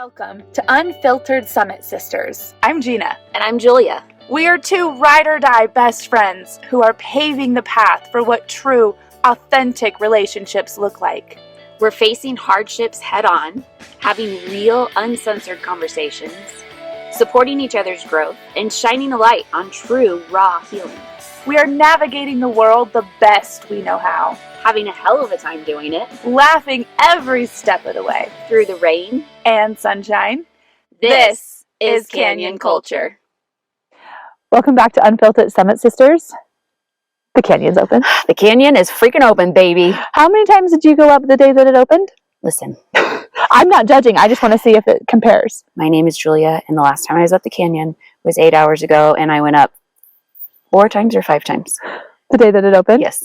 Welcome to Unfiltered Summit Sisters. I'm Gina. And I'm Julia. We are two ride-or-die best friends who are paving the path for what true, authentic relationships look like. We're facing hardships head-on, having real, uncensored conversations, supporting each other's growth, and shining a light on true, raw healing. We are navigating the world the best we know how, Having a hell of a time doing it. laughing every step of the way, Through the rain and sunshine. This is Canyon Culture. Welcome back to Unfiltered Summit Sisters. The canyon's open. The canyon is freaking open, baby. How many times did you go up the day that it opened? Listen, I'm not judging. I just want to see if it compares. my name is Julia, and the last time I was at the canyon was 8 hours ago, and I went up 4 times or 5 times. The day that it opened? Yes.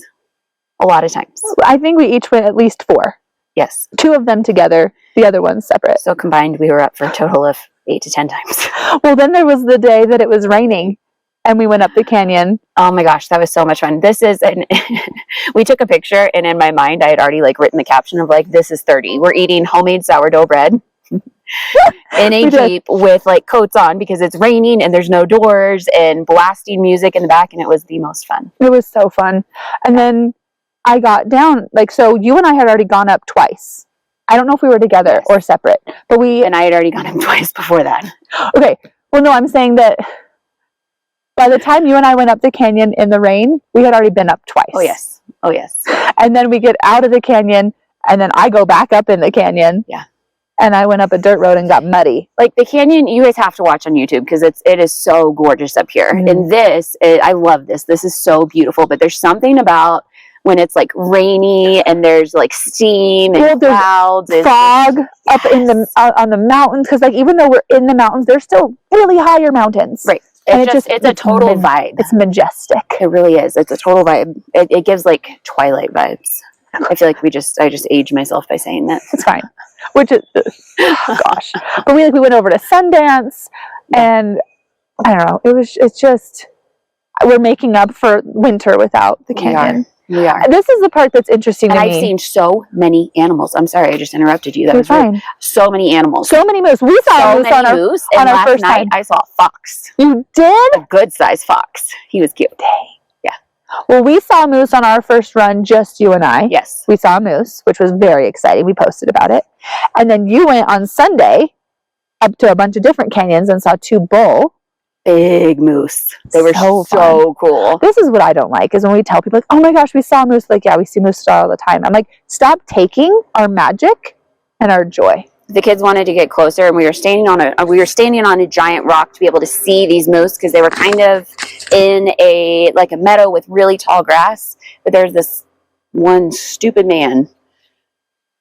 A lot of times. I think we each went at least 4. Yes. 2 of them together, the other one's separate. So combined, we were up for a total of 8 to 10 times. Well, then there was the day that it was raining and we went up the canyon. Oh my gosh, that was so much fun. We took a picture, and in my mind, I had already written the caption of this is 30. We're eating homemade sourdough bread in a Jeep with coats on because it's raining and there's no doors, and blasting music in the back, and it was the most fun. It was so fun. And then I got down, so you and I had already gone up twice. I don't know if we were together or separate, but And I had already gone up twice before that. Okay. Well, no, I'm saying that by the time you and I went up the canyon in the rain, we had already been up twice. Oh, yes. Oh, yes. And then we get out of the canyon, and then I go back up in the canyon. Yeah. And I went up a dirt road and got muddy. The canyon, you guys have to watch on YouTube because it is so gorgeous up here. Mm. And I love this. This is so beautiful. But there's something about when it's rainy and there's steam and clouds, fog up in the on the mountains, because even though we're in the mountains, there's still really higher mountains. Right. And it's a total vibe. It's majestic. It really is. It's a total vibe. It gives Twilight vibes. I feel like I just aged myself by saying that. It's fine. Which is, gosh. But we went over to Sundance, and I don't know. It's just, we're making up for winter without the canyon. We are. This is the part that's interesting to me. And I've seen so many animals. I'm sorry, I just interrupted you. That You're was rude. fine. So many animals. So many moose. We saw So moose many on our moose. on And our last first night time. I saw a fox. You did? A good sized fox. He was cute. Yeah. Well, we saw moose on our first run, just you and I. Yes. We saw a moose, which was very exciting. We posted about it. And then you went on Sunday up to a bunch of different canyons and saw 2 bull. Big moose. They were so cool. This is what I don't like, is when we tell people, oh my gosh, we saw a moose. Yeah, we see moose all the time. I'm like, stop taking our magic and our joy. The kids wanted to get closer, and we were standing on a giant rock to be able to see these moose because they were kind of in a meadow with really tall grass. But there's this one stupid man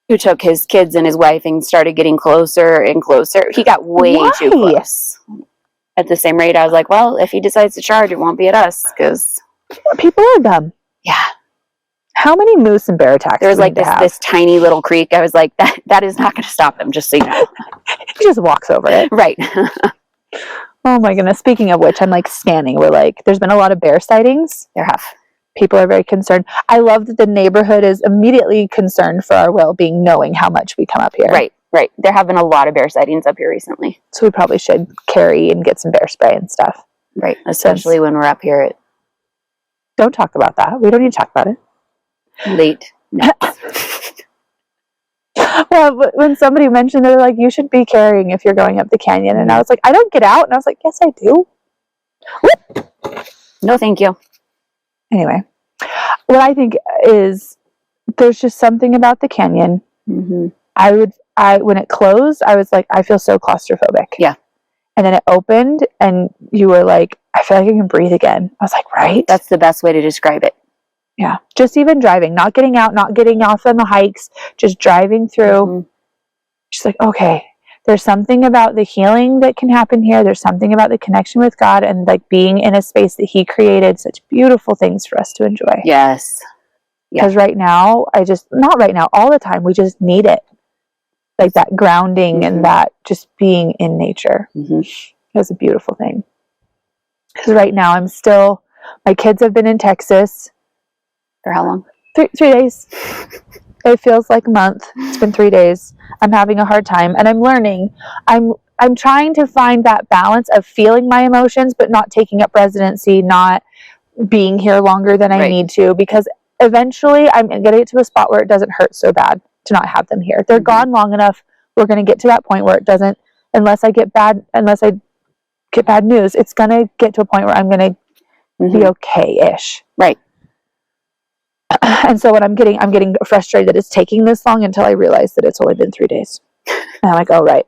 who took his kids and his wife and started getting closer and closer. He got way too close. At the same rate, I was like, well, if he decides to charge, it won't be at us, because people are dumb. Yeah. How many moose and bear attacks? There was this tiny little creek. I was like, that is not going to stop them, just so you know. He just walks over it. Right. Oh my goodness. Speaking of which, I'm scanning. We're there's been a lot of bear sightings. There have. People are very concerned. I love that the neighborhood is immediately concerned for our well-being, knowing how much we come up here. Right. There have been a lot of bear sightings up here recently. So we probably should carry and get some bear spray and stuff. Right. Especially when we're up here Don't talk about that. We don't need to talk about it. Late nights. Well, when somebody mentioned, they're like, you should be carrying if you're going up the canyon. And I was like, I don't get out. And I was like, yes, I do. Whoop. No, thank you. Anyway, what I think is there's just something about the canyon. Mm-hmm. When it closed, I was like, I feel so claustrophobic. Yeah. And then it opened, and you were like, I feel like I can breathe again. I was like, right? That's the best way to describe it. Yeah. Just even driving, not getting out, not getting off on the hikes, just driving through. Mm-hmm. Just okay, there's something about the healing that can happen here. There's something about the connection with God and being in a space that He created such beautiful things for us to enjoy. Yes. Because right now, not right now, all the time, we just need it. That grounding Mm-hmm. and that just being in nature. Mm-hmm. It's a beautiful thing. Because right now my kids have been in Texas. For how long? 3 days. It feels like a month. It's been 3 days. I'm having a hard time, and I'm learning. I'm trying to find that balance of feeling my emotions, but not taking up residency, not being here longer than I need to, because eventually I'm going to get to a spot where it doesn't hurt so bad to not have them here. They're gone long enough. We're going to get to that point where it doesn't, unless I get bad news, it's going to get to a point where I'm going to be okay-ish. Right. And so I'm getting frustrated that it's taking this long until I realize that it's only been 3 days. And I'm like, oh, right.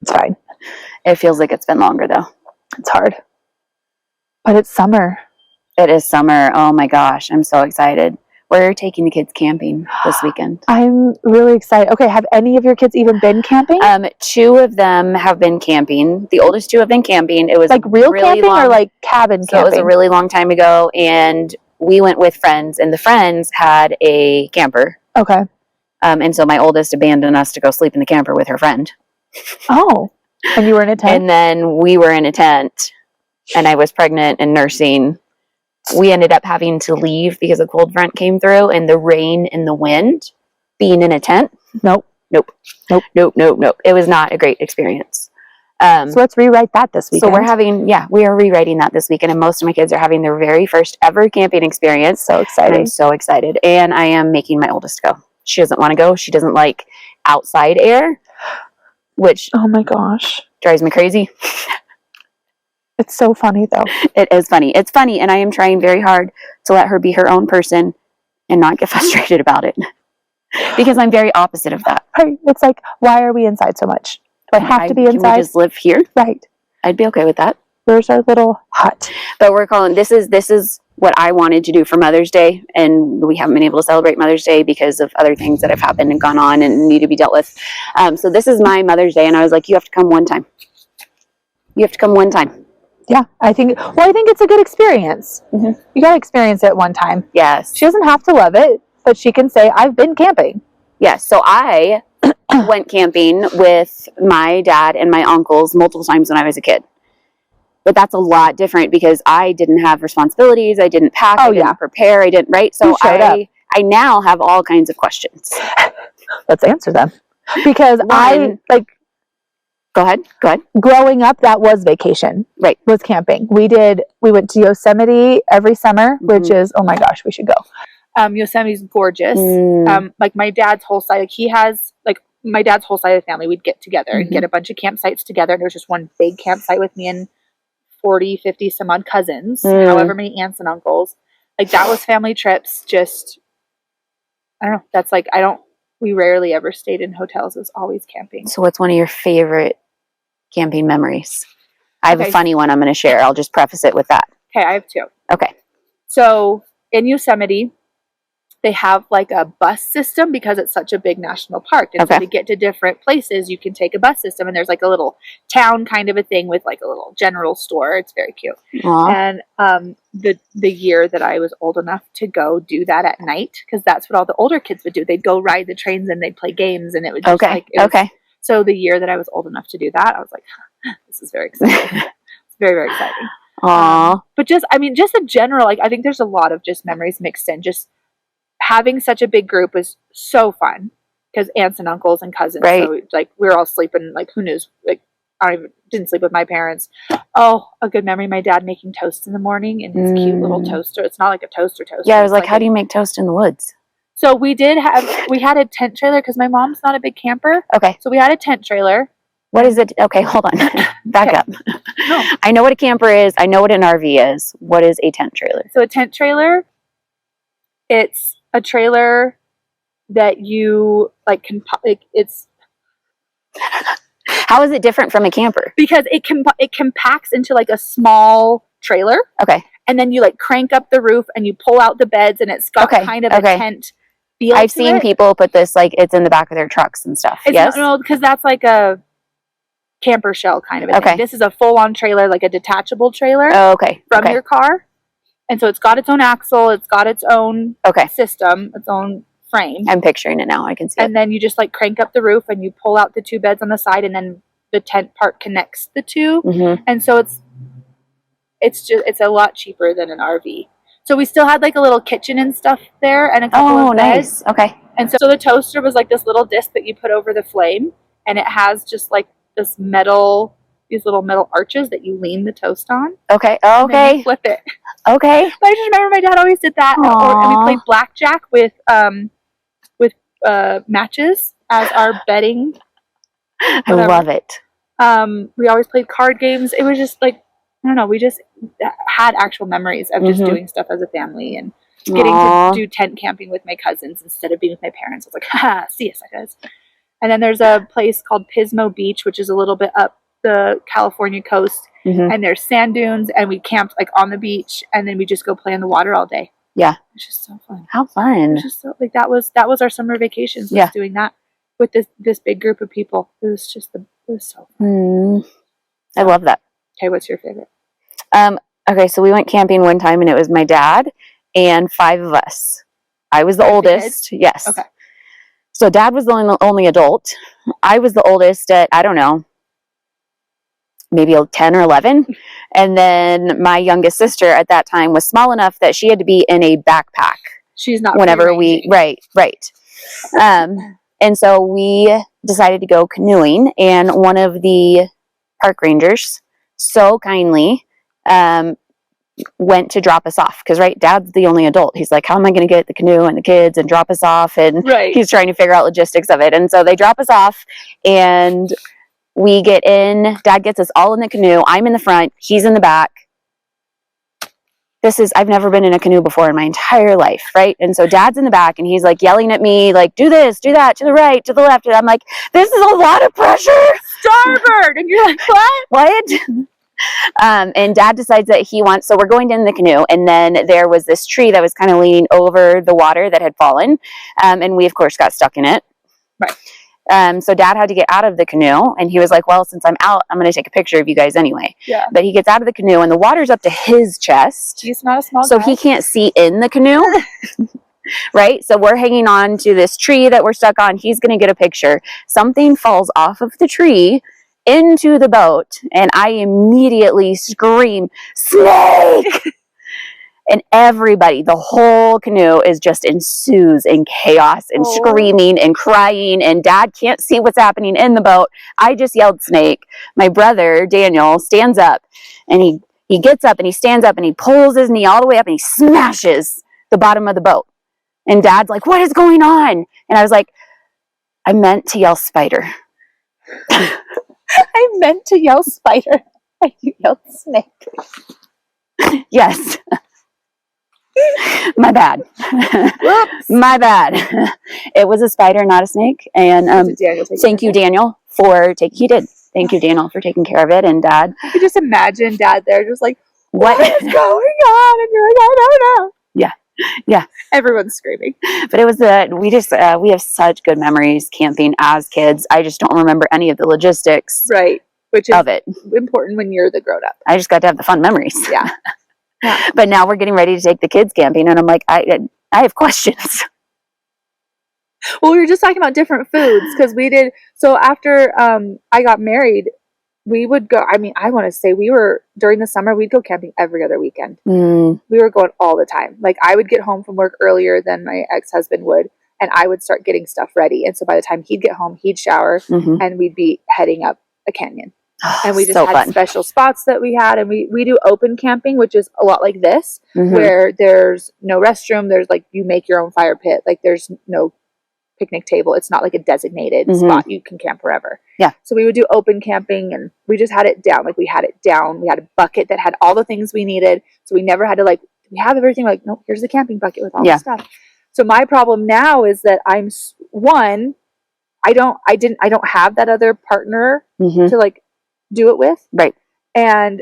It's fine. It feels like it's been longer though. It's hard. But it's summer. It is summer. Oh my gosh. I'm so excited. We're taking the kids camping this weekend. I'm really excited. Okay. Have any of your kids even been camping? 2 of them have been camping. The oldest 2 have been camping. It was like real really camping long, or like cabin so camping? it was a really long time ago, and we went with friends, and the friends had a camper. Okay. And so my oldest abandoned us to go sleep in the camper with her friend. Oh. And you were in a tent? And then we were in a tent, and I was pregnant and nursing. We ended up having to leave because a cold front came through, and the rain and the wind. Being in a tent? Nope. It was not a great experience. So let's rewrite that this weekend. So we are rewriting that this weekend, and most of my kids are having their very first ever camping experience. So exciting. I'm so excited. And I am making my oldest go. She doesn't want to go. She doesn't like outside air, which oh my gosh, drives me crazy. It's so funny though. It is funny. It's funny, and I am trying very hard to let her be her own person and not get frustrated about it. Because I'm very opposite of that. Right. It's like, why are we inside so much? Do I have to be inside? Can we just live here? Right. I'd be okay with that. Where's our little hut? But we're calling this is what I wanted to do for Mother's Day, and we haven't been able to celebrate Mother's Day because of other things that have happened and gone on and need to be dealt with. So this is my Mother's Day, and I was like, you have to come one time. You have to come one time. Yeah, I think it's a good experience. Mm-hmm. You got to experience it one time. Yes. She doesn't have to love it, but she can say, I've been camping. Yes. So I went camping with my dad and my uncles multiple times when I was a kid. But that's a lot different because I didn't have responsibilities. I didn't pack. I didn't prepare. I didn't, right? So I now have all kinds of questions. Let's answer them. Because Go ahead. Growing up, that was vacation. Right. Was camping. We went to Yosemite every summer, which is, oh my gosh, we should go. Yosemite's gorgeous. Like my dad's whole side, my dad's whole side of the family, we'd get together and get a bunch of campsites together. And there was just one big campsite with me and 40, 50 some odd cousins, however many aunts and uncles. Like that was family trips. Just, I don't know. That's like, we rarely ever stayed in hotels. It was always camping. So what's one of your favorite camping memories? I have a funny one I'm going to share. I'll just preface it with that. Okay, I have 2. Okay. So in Yosemite, they have like a bus system because it's such a big national park. And so to get to different places, you can take a bus system. And there's like a little town kind of a thing with like a little general store. It's very cute. Aww. And the year that I was old enough to go do that at night, because that's what all the older kids would do. They'd go ride the trains and they'd play games. And it would just So the year that I was old enough to do that, I was like, this is very exciting. It's very, very exciting. Aww. But just in general, like I think there's a lot of just memories mixed in. Just having such a big group was so fun because aunts and uncles and cousins. Right. So like we were all sleeping. Like who knows? Like didn't sleep with my parents. Oh, a good memory. My dad making toast in the morning in his cute little toaster. It's not like a toaster. Yeah, I was like, how do you make toast in the woods? So we had a tent trailer because my mom's not a big camper. Okay. So we had a tent trailer. What is it? Okay, hold on. Back up. No. I know what a camper is. I know what an RV is. What is a tent trailer? So a tent trailer, it's a trailer that you it's. How is it different from a camper? Because it compacts into like a small trailer. Okay. And then you like crank up the roof and you pull out the beds and it's got kind of a tent feel. I've seen people put this like it's in the back of their trucks and stuff. Yes. No, because that's like a camper shell kind of a thing. This is a full-on trailer, like a detachable trailer. Oh, okay. From your car. And so it's got its own axle, it's got its own system, its own frame. I'm picturing it now. I can see it. And then you just like crank up the roof and you pull out the 2 beds on the side and then the tent part connects the 2. Mm-hmm. And so it's a lot cheaper than an RV. So we still had like a little kitchen and stuff there and a couple of beds. Nice. Okay. And so the toaster was like this little disc that you put over the flame, and it has just like this metal, these little metal arches that you lean the toast on. Okay. And then Okay. you flip it. Okay. But I just remember my dad always did that. And we played blackjack with matches as our betting. I love it. We always played card games. It was just like, I don't know, we just had actual memories of just doing stuff as a family and getting to do tent camping with my cousins instead of being with my parents. I was like, ha, see you suckers. And then there's a place called Pismo Beach, which is a little bit up the California coast. And there's sand dunes, and we camped like on the beach, and then we just go play in the water all day. Yeah. It's just so fun. How fun. It was just so, like, that was our summer vacations, was doing that with this big group of people. It was so fun. I love that. Okay, what's your favorite? Okay, so we went camping one time, and it was my dad and 5 of us. I was the oldest. Yes. Okay. So dad was the only adult. I was the oldest at, I don't know, maybe 10 or 11. And then my youngest sister at that time was small enough that she had to be in a backpack. She's not whenever we, right. And so we decided to go canoeing, and one of the park rangers so kindly went to drop us off, because dad's the only adult. He's like, how am I going to get the canoe and the kids and drop us off? And he's trying to figure out logistics of it. And so they drop us off, and we get in. Dad gets us all in the canoe. I'm in the front, he's in the back. I've never been in a canoe before in my entire life, right? And so dad's in the back, and he's like yelling at me, like, do this, do that, to the right, to the left. And I'm like, this is a lot of pressure. Starboard. And you're like, what? And dad decides that so we're going in the canoe, and then there was this tree that was kind of leaning over the water that had fallen. And we of course got stuck in it. Right. So dad had to get out of the canoe, and he was like, well, since I'm out, I'm going to take a picture of you guys anyway. Yeah. But he gets out of the canoe, and the water's up to his chest. He's not a small guy. So he can't see in the canoe. Right? So we're hanging on to this tree that we're stuck on. He's going to get a picture. Something falls off of the tree into the boat, and I immediately scream, snake! And everybody, the whole canoe is just ensues in chaos and screaming and crying, and dad can't see what's happening in the boat. I just yelled snake. My brother, Daniel, stands up, and he gets up and he stands up and he pulls his knee all the way up and he smashes the bottom of the boat. And dad's like, what is going on? And I was like, I meant to yell spider. I meant to yell spider. You yelled snake. Yes. My bad. My bad. It was a spider, not a snake. And thank you, Daniel, for taking care of it. And dad, I could just imagine dad there just like, what is going on? And you're like, I don't know. Yeah. Everyone's screaming. But it was we have such good memories camping as kids. I just don't remember any of the logistics. Right. Which is of it. Important when you're the grown up. I just got to have the fun memories. Yeah. But now we're getting ready to take the kids camping, and I'm like, I have questions. Well, we were just talking about different foods, because we did. So after I got married, we would go. I mean, I want to say during the summer, we'd go camping every other weekend. We were going all the time. Like, I would get home from work earlier than my ex-husband would, and I would start getting stuff ready. And so by the time he'd get home, he'd shower, and we'd be heading up a canyon. And we just had special spots that we had, and we do open camping, which is a lot like this, where there's no restroom. There's like, you make your own fire pit. Like, there's no picnic table. It's not like a designated spot. You can camp wherever. Yeah. So we would do open camping, and we just had it down. Like, we had it down. We had a bucket that had all the things we needed. So we never had to we have everything. Like, no, here's the camping bucket with all the stuff. So my problem now is that I don't have that other partner to do it with. Right. And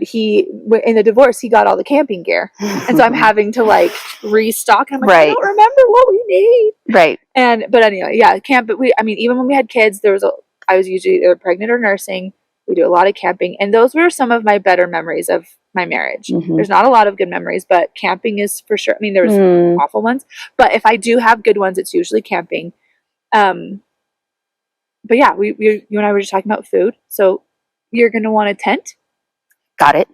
he, in the divorce, he got all the camping gear. And so I'm having to restock. And I'm like, I don't remember what we need. Right. But anyway, but even when we had kids, I was usually either pregnant or nursing. We do a lot of camping. And those were some of my better memories of my marriage. There's not a lot of good memories, but camping is for sure. I mean, there's awful ones, but if I do have good ones, it's usually camping. But yeah, you and I were just talking about food. So you're going to want a tent. Got it.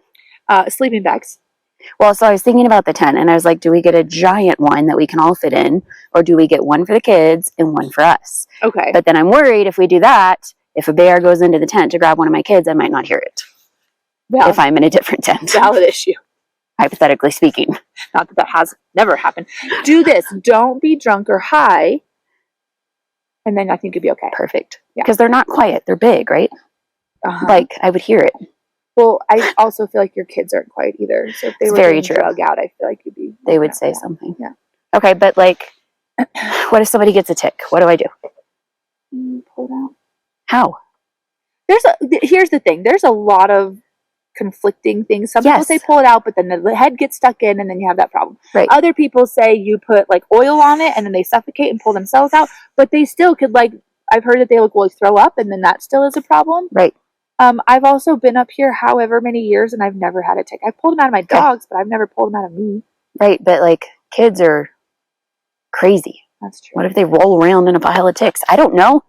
Sleeping bags. Well, so I was thinking about the tent, and I was like, do we get a giant one that we can all fit in, or do we get one for the kids and one for us? Okay. But then I'm worried if we do that, if a bear goes into the tent to grab one of my kids, I might not hear it. If I'm in a different tent. Valid issue. Hypothetically speaking. Not that has never happened. Do this. Don't be drunk or high, and then I think you'll be okay. Perfect. Because they're not quiet. They're big, right? Like, I would hear it. Well, I also feel like your kids aren't quiet either. So if they were being drug out, I feel like you'd be... They would say something. Yeah. Okay, but like, what if somebody gets a tick? What do I do? Pull it out. How? Here's the thing. There's a lot of conflicting things. Some people say pull it out, but then the head gets stuck in and then you have that problem. Right. Other people say you put like oil on it and then they suffocate and pull themselves out, but they still could like, I've heard that they will throw up and then that still is a problem. Right. I've also been up here however many years and I've never had a tick. I've pulled them out of my dogs, but I've never pulled them out of me. Right, but like kids are crazy. That's true. What if they roll around in a pile of ticks? I don't know.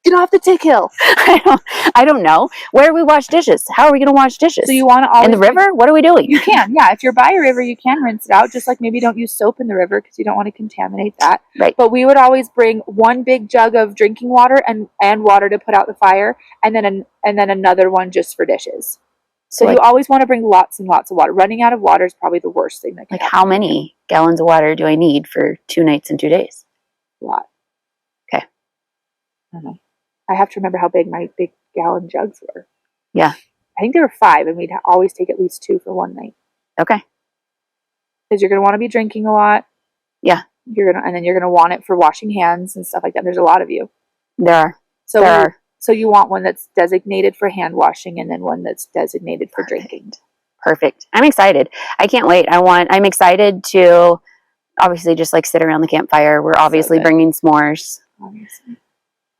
Get off the tick hill. I don't know. Where do we wash dishes? How are we going to wash dishes? So you want to always... In the river? What are we doing? You can, yeah. If you're by a river, you can rinse it out. Just like maybe don't use soap in the river because you don't want to contaminate that. Right. But we would always bring one big jug of drinking water and water to put out the fire, and then another one just for dishes. So you always want to bring lots and lots of water. Running out of water is probably the worst thing that can happen. How many gallons of water do I need for 2 nights and 2 days? A lot. Okay. I don't know. I have to remember how big my big gallon jugs were. Yeah. I think there were 5, and we'd always take at least 2 for one night. Okay. Because you're going to want to be drinking a lot. Yeah. And then you're going to want it for washing hands and stuff like that. There's a lot of you. There are. So you want one that's designated for hand washing and then one that's designated for drinking. Perfect. I'm excited. I can't wait. I'm excited to obviously just like sit around the campfire. We're obviously bringing s'mores. Obviously.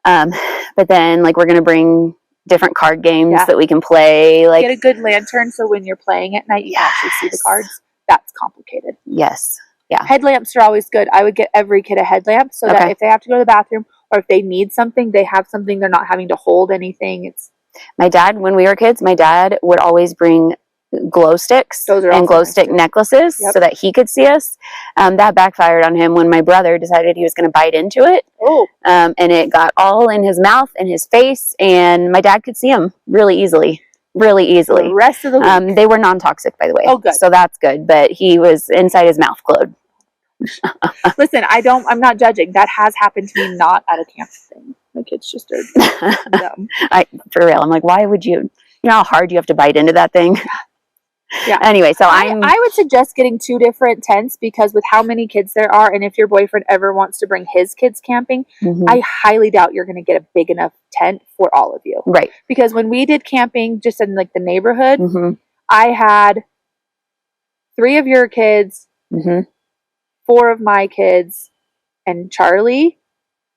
But then like we're going to bring different card games that we can play. Like, get a good lantern so when you're playing at night you can actually see the cards. That's complicated. Yes. Yeah. Headlamps are always good. I would get every kid a headlamp so that if they have to go to the bathroom or if they need something, they have something. They're not having to hold anything. My dad, when we were kids, my dad would always bring glow sticks and glow stick necklaces so that he could see us. That backfired on him when my brother decided he was going to bite into it. And it got all in his mouth and his face, and my dad could see him really easily. The rest of the week. They were non-toxic, by the way. Oh, good. So that's good. But he was inside his mouth glowed. Listen, I'm not judging. That has happened to me, not at a camp thing. The kids just are dumb. For real. I'm like, why would you know how hard you have to bite into that thing? Yeah. Anyway, so I would suggest getting 2 different tents because with how many kids there are, and if your boyfriend ever wants to bring his kids camping, I highly doubt you're going to get a big enough tent for all of you. Right. Because when we did camping just in like the neighborhood, I had 3 of your kids, 4 of my kids, and Charlie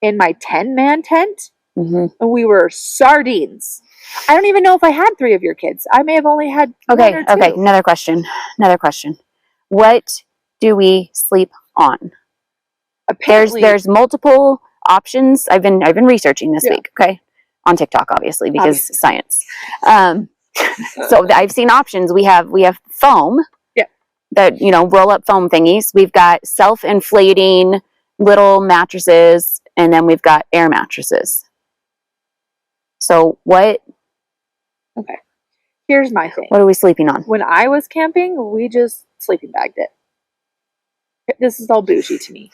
in my 10-man tent, and we were sardines. I don't even know if I had 3 of your kids. I may have only had 1 or 2. Okay. Another question. What do we sleep on? Apparently, there's multiple options. I've been researching this week. Okay, on TikTok, obviously, because science. So I've seen options. We have foam. Yeah. That roll up foam thingies. We've got self-inflating little mattresses, and then we've got air mattresses. So what? Okay. Here's my thing. What are we sleeping on? When I was camping, we just sleeping bagged it. This is all bougie to me.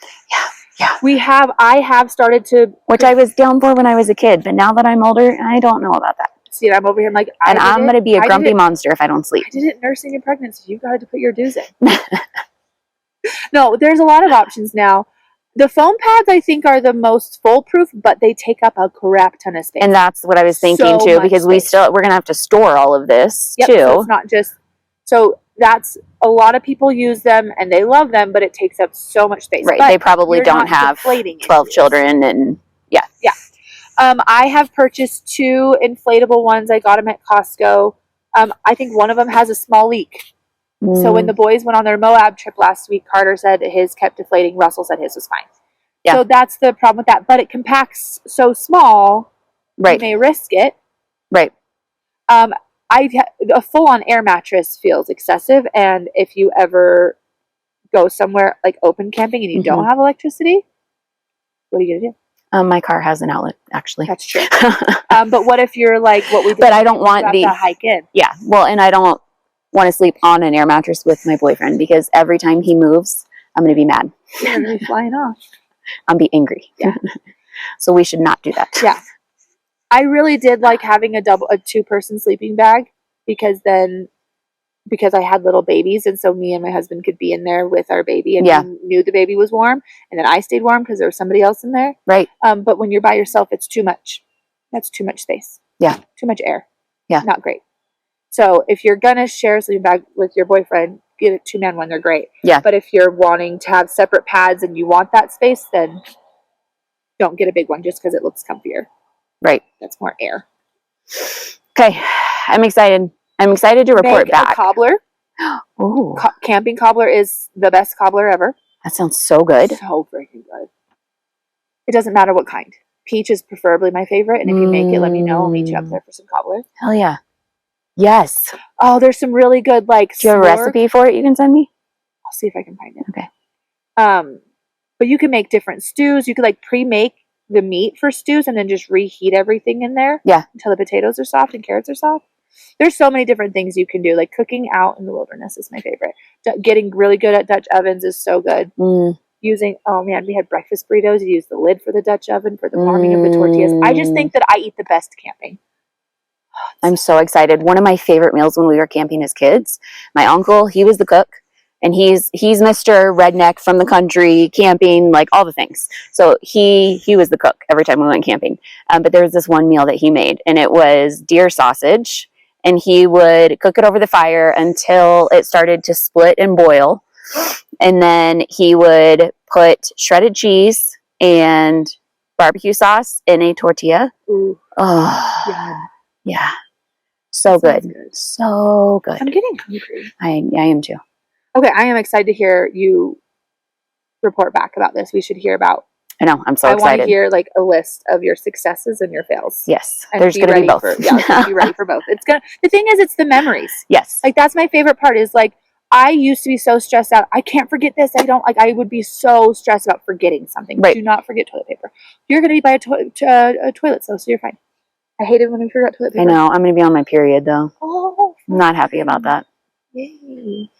Yeah. I have started to... Which I was down for when I was a kid, but now that I'm older, I don't know about that. See, I'm over here, I'm like... I'm going to be a grumpy monster if I don't sleep. I did it nursing and pregnancy. You've got to put your dues in. No, there's a lot of options now. The foam pads, I think, are the most foolproof, but they take up a crap ton of space. And that's what I was thinking, too, because we're going to have to store all of this, too. So it's not just... So that's... A lot of people use them, and they love them, but it takes up so much space. Right, but they probably don't have 12 children, and... Yeah. Yeah. I have purchased 2 inflatable ones. I got them at Costco. I think one of them has a small leak. So when the boys went on their Moab trip last week, Carter said his kept deflating. Russell said his was fine. Yeah. So that's the problem with that. But it compacts so small, you may risk it. Right. a full-on air mattress feels excessive, and if you ever go somewhere like open camping and you don't have electricity, what are you gonna do? My car has an outlet, actually. That's true. But what if you're like what we did? But I don't want to hike in. Yeah, well, and I don't want to sleep on an air mattress with my boyfriend because every time he moves, I'm going to be mad. You're going to be flying off. I'm be angry. Yeah. So we should not do that. Yeah. I really did like having a 2-person sleeping bag because I had little babies, and so me and my husband could be in there with our baby, and we knew the baby was warm, and then I stayed warm because there was somebody else in there. Right. But when you're by yourself, it's too much. That's too much space. Yeah. Too much air. Yeah. Not great. So if you're gonna share a sleeping bag with your boyfriend, get a 2-man one. They're great. Yeah. But if you're wanting to have separate pads and you want that space, then don't get a big one just because it looks comfier. Right. That's more air. Okay. I'm excited. I'm excited to report back. A cobbler. Ooh. Camping cobbler is the best cobbler ever. That sounds so good. So freaking good. It doesn't matter what kind. Peach is preferably my favorite, and if you make it, let me know. I'll meet you up there for some cobbler. Hell yeah. Yes. Oh, there's some really good like. Do you have a recipe for it you can send me? I'll see if I can find it. Okay. But you can make different stews. You could like pre-make the meat for stews and then just reheat everything in there. Yeah. Until the potatoes are soft and carrots are soft. There's so many different things you can do. Like cooking out in the wilderness is my favorite. Getting really good at Dutch ovens is so good. We had breakfast burritos. You use the lid for the Dutch oven for the warming of the tortillas. I just think that I eat the best camping. I'm so excited. One of my favorite meals when we were camping as kids, my uncle, he was the cook, and he's Mr. Redneck from the country, camping, like all the things. So he was the cook every time we went camping. But there was this one meal that he made, and it was deer sausage, and he would cook it over the fire until it started to split and boil. And then he would put shredded cheese and barbecue sauce in a tortilla. Ooh. Oh, yeah. So good. So good. I'm getting hungry. I am too. Okay, I am excited to hear you report back about this. We should hear about. I know. I'm so excited. I want to hear like a list of your successes and your fails. Yes, and there's going to be both. Be ready for both. The thing is, it's the memories. Yes. Like that's my favorite part. Is like I used to be so stressed out. I can't forget this. I would be so stressed about forgetting something. Right. Do not forget toilet paper. You're going to be by a toilet, so you're fine. I hate it when we forgot toilet paper. I know. I'm going to be on my period though. Oh, I'm not happy about that. Yay.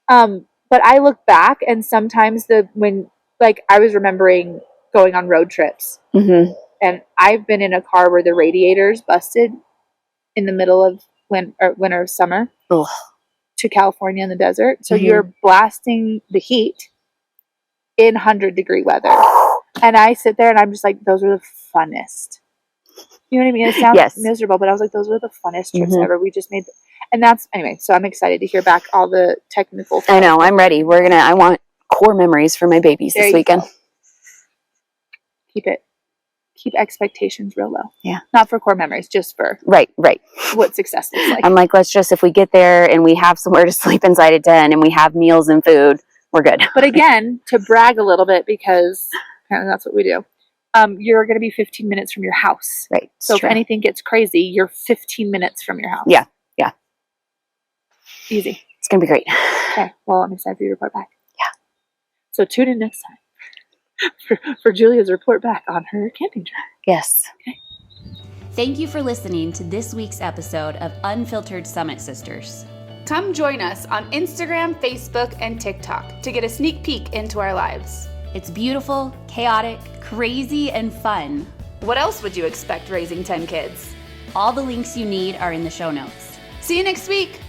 But I look back and sometimes when I was remembering going on road trips, and I've been in a car where the radiators busted in the middle of winter or summer to California in the desert. So you're blasting the heat in 100-degree weather, and I sit there and I'm just like, those are the funnest. You know what I mean? It sounds miserable, but I was like, those were the funnest trips ever. We just made. And that's, anyway, so I'm excited to hear back all the technical stuff. I know, I'm ready. I want core memories for my babies this weekend. Keep expectations real low. Yeah. Not for core memories, just for. Right. What success looks like. I'm like, if we get there and we have somewhere to sleep inside a tent and we have meals and food, we're good. But again, to brag a little bit, because apparently that's what we do. You're going to be 15 minutes from your house. Right. So if anything gets crazy, you're 15 minutes from your house. Yeah. Easy. It's going to be great. Okay. Well, I'm excited for you to report back. Yeah. So tune in next time for Julia's report back on her camping trip. Yes. Okay. Thank you for listening to this week's episode of Unfiltered Summit Sisters. Come join us on Instagram, Facebook, and TikTok to get a sneak peek into our lives. It's beautiful, chaotic, crazy, and fun. What else would you expect raising 10 kids? All the links you need are in the show notes. See you next week.